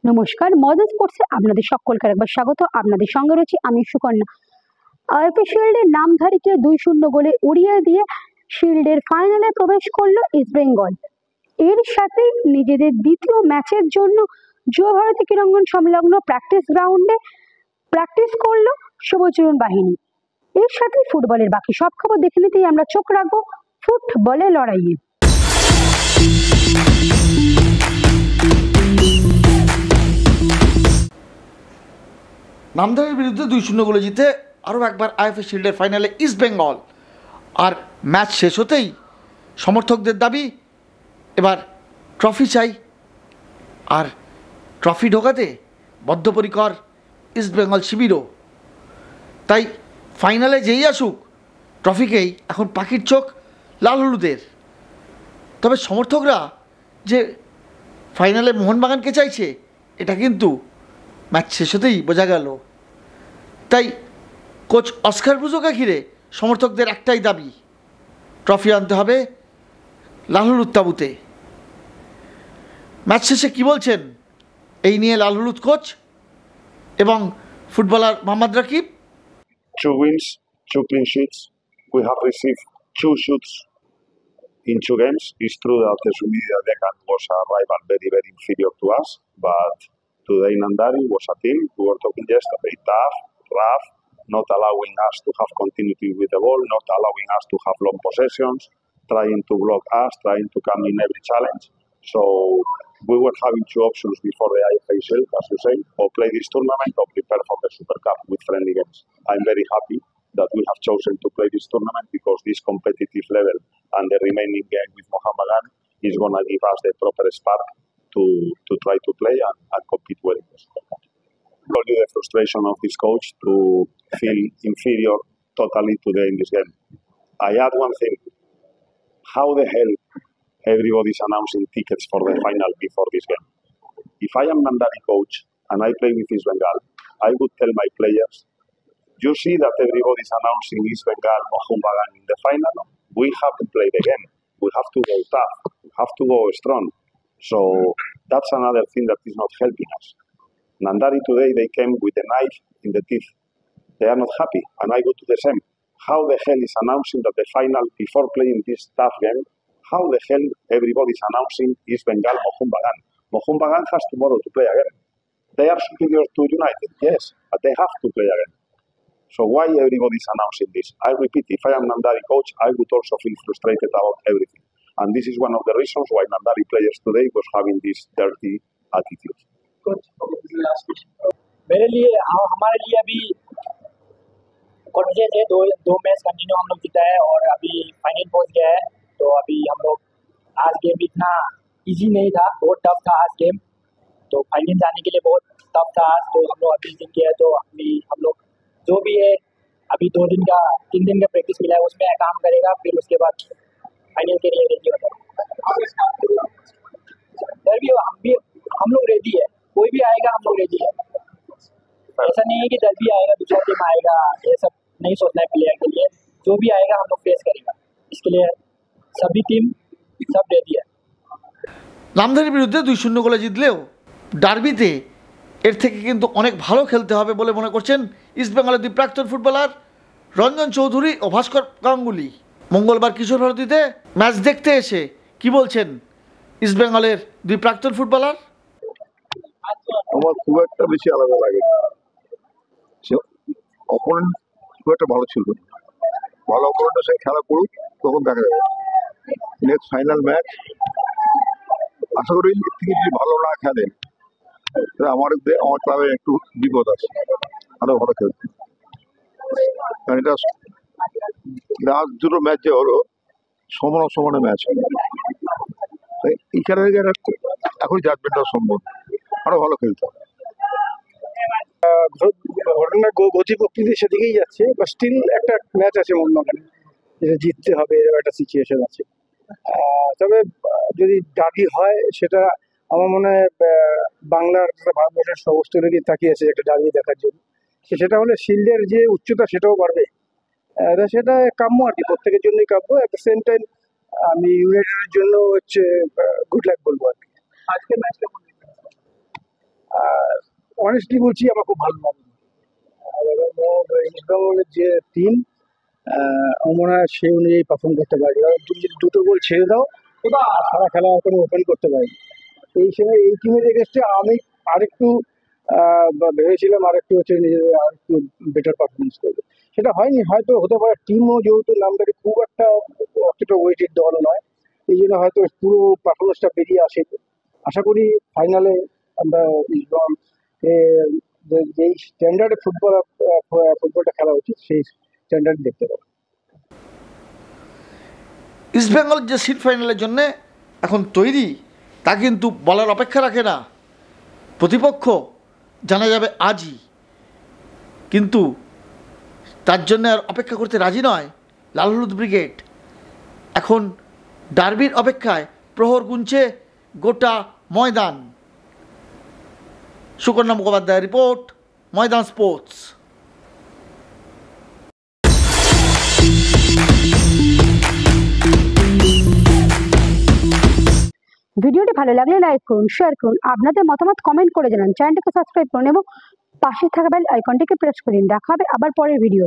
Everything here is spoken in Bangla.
নমস্কার, মডার্ন স্পোর্টসে আপনাদের সকলকে একবার স্বাগত। আপনাদের সঙ্গে রয়েছে আমি সুকন্যা। আইএফএ শিল্ডের নামধারীকে 2-0 গোলে উড়িয়ে দিয়ে শিল্ডের ফাইনালে প্রবেশ করলো ইস্ট বেঙ্গল। এর সাথে নিজেদের দ্বিতীয় ম্যাচের জন্য যুব ভারতী ক্রীড়াঙ্গন সংলগ্ন প্র্যাকটিস গ্রাউন্ডে প্র্যাকটিস করলো শুভচরণ বাহিনী। এর সাথে ফুটবলের বাকি সব খবর দেখে নিতেই আমরা চোখ রাখবো ফুটবলের লড়াইয়ে। নামধারীর বিরুদ্ধে 2-0 গোলে জিতে আরও একবার আইএফএ শিল্ডের ফাইনালে ইস্ট বেঙ্গল। আর ম্যাচ শেষ হতেই সমর্থকদের দাবি এবার ট্রফি চাই, আর ট্রফি ঢোকাতে বদ্ধপরিকর ইস্ট বেঙ্গল শিবিরও। তাই ফাইনালে যেই আসুক ট্রফিকেই এখন পাখির চোখ লাল হলুদের। তবে সমর্থকরা যে ফাইনালে মোহনবাগানকে চাইছে এটা কিন্তু ম্যাচ শেষ হতেই বোঝা গেল। তাই কোচ অস্কার ব্রুজোকে ঘিরে সমর্থকদের একটাই দাবি, ট্রফি আনতে হবে লাল হলুদ তাঁবুতে। ম্যাচ শেষে কী বলছেন এই নিয়ে লাল হলুদ কোচ এবং footballer Mohammad Rakib? 2 wins, 2 clean sheets. We have received 2 shoots in 2 games. It's true that the Sumida Deccan was a rival very inferior to us, but today Nandari was a team. We were talking yesterday, tough, rough, not allowing us to have continuity with the ball, not allowing us to have long possessions, trying to block us, trying to come in every challenge. So we were having 2 options before the IFA Shield, as you say, or play this tournament or prepare for the Super Cup with friendly games. I'm very happy that we have chosen to play this tournament because this competitive level and the remaining game with Mohammedan is going to give us the proper spark to try to play and compete well in the Super Cup. I told you the frustration of this coach to feel inferior totally today in this game. I add one thing. How the hell everybody's announcing tickets for the final before this game? If I am Nandari coach and I play with East Bengal, I would tell my players, you see that everybody's announcing East Bengal or Mohammedan in the final. We have to play the game. We have to go tough. We have to go strong. So that's another thing that is not helping us. Nandari today, they came with a knife in the teeth. They are not happy, and I go to the same. How the hell is announcing that the final, before playing this tough game, how the hell everybody is announcing East Bengal Mohammedan? Mohammedan has tomorrow to play again. They are superior to United, yes, but they have to play again. So why everybody is announcing this? I repeat, if I am Nandari coach, I would also feel frustrated about everything. And this is one of the reasons why Nandari players today was having this dirty attitude. मेरे लिए हमारे लिए अभी कॉन्फिडेंस है। दो मैच कंटिन्यू हम लोग जीता है और अभी फाइनल पहुंच गया है। तो अभी हम लोग आज गेम इतना इजी नहीं था, बहुत टफ था आज गेम। तो फाइनल जाने के लिए बहुत टफ था आज। तो हम लोग अभी जीत गए। तो अभी हम लोग जो भी है अभी 3 दिन का प्रैक्टिस मिला है उसमें काम करेगा, फिर उसके बाद फाइनल के लिए रेडी होगा। हम लोग रेडी है, कोई भी आएगा हम लोग रेडी है। ऐसा नहीं है कि दर्बी आएगा दूसरा टीम आएगा, ये सब नहीं सोचना है प्लेयर के लिए। जो भी आएगा हम लोग फेस करेगा, इसके लिए सभी टीम सब रेडी है। নামধারীর বিরুদ্ধে 2-0 গোলে জিতলেও ডার্বিতে এর থেকে কিন্তু অনেক ভালো খেলতে হবে বলে মনে করছেন ইস্টবেঙ্গলের 2 প্রাক্তন ফুটবলার রঞ্জন চৌধুরী ও ভাস্কর গাঙ্গুলি। মঙ্গলবার কিশোর ভারতীতে ম্যাচ দেখতে এসে কি বলছেন ইস্টবেঙ্গলের 2 প্রাক্তন ফুটবলার? আমার খুব একটা বেশি আলাদা লাগে, অপোনেন্ট খুব একটা ভালো ছিল। ভালো অপোনেন্টের সাথে খেলা করুক, তখন দেখা যাবে। নেক্সট ফাইনাল ম্যাচ আশা করি এর থেকে যদি ভালো না খেলে আমার ক্লাবে একটু বিপদ আছে, আরো ভালো খেলতে। কারণ এটা লাস্ট 2 ম্যাচ যে হলো সমানে ম্যাচ, এইখানে এখন জাজমেন্টটা সম্ভব, আরো ভালো খেলতে হবে। ঘটনা গতি প্রকৃতির সেদিকেই যাচ্ছে, বা স্টিল একটা ম্যাচ আছে মোহনবাগানে যেটা জিততে হবে, এরকম একটা সিচুয়েশন আছে। তবে যদি ডার্বি হয় সেটা আমার মনে হয় বাংলার ভারতবর্ষের সমস্ত লোকই তাকিয়ে আছে একটা ডার্বি দেখার জন্য। সেটা হলে শিল্ডের যে উচ্চতা সেটাও বাড়বে, সেটা কাম্য আর কি, প্রত্যেকের জন্যই কাম্য। অ্যাট দ্য সেম টাইম আমি ইউনাইটেডের জন্য হচ্ছে গুড লাক বলবো আর কি। আজকে ম্যাচটা অনেস্টলি বলছি আমার খুব ভালো লাগে। আর এবার ইস্ট বেঙ্গলের যে টিম আমার মনে হয় সেই অনুযায়ী পারফর্ম করতে পারে। এবার তুমি যদি দুটো গোল ছেড়ে দাও আর সারা খেলা কোনো ওপেন করতে পারি, এই সময় এই টিমের এগেস্টে আমি আরেকটু ভেবেছিলাম আরেকটু হচ্ছে নিজেদের আরেকটু বেটার পারফরমেন্স করবে, সেটা হয়নি। হয়তো হতে পারে টিমও যেহেতু নামদারি খুব একটা অতটা ওয়েটেড দলও নয়, এই জন্য হয়তো পুরো পারফরমেন্সটা বেরিয়ে আসে। আশা করি ফাইনালে আমরা ইস্টবেঙ্গল যেই স্ট্যান্ডার্ডে ফুটবলটা খেলা উচিত সেই স্ট্যান্ডার্ড দেখতে পাবো। ইস্টবেঙ্গল যে সিট ফাইনালের জন্য এখন তৈরি তা কিন্তু বলার অপেক্ষা রাখে না। প্রতিপক্ষ জানা যাবে আজই, কিন্তু তার জন্য আর অপেক্ষা করতে রাজি নয় লাল হলুদ ব্রিগেড। এখন ডার্বির অপেক্ষায় প্রহর গুনছে গোটা ময়দান। সুকন্যা মুখোপাধ্যায়ের রিপোর্ট, ময়দান স্পোর্টস। ভিডিওটি ভালো লাগলে লাইক করুন, শেয়ার করুন, আপনাদের মতামত কমেন্ট করে জানান, চ্যানেলটিকে সাবস্ক্রাইব করুন এবং পাশে থাকা বেল আইকনটিকে প্রেস করে দিন। দেখা হবে আবার পরের ভিডিও।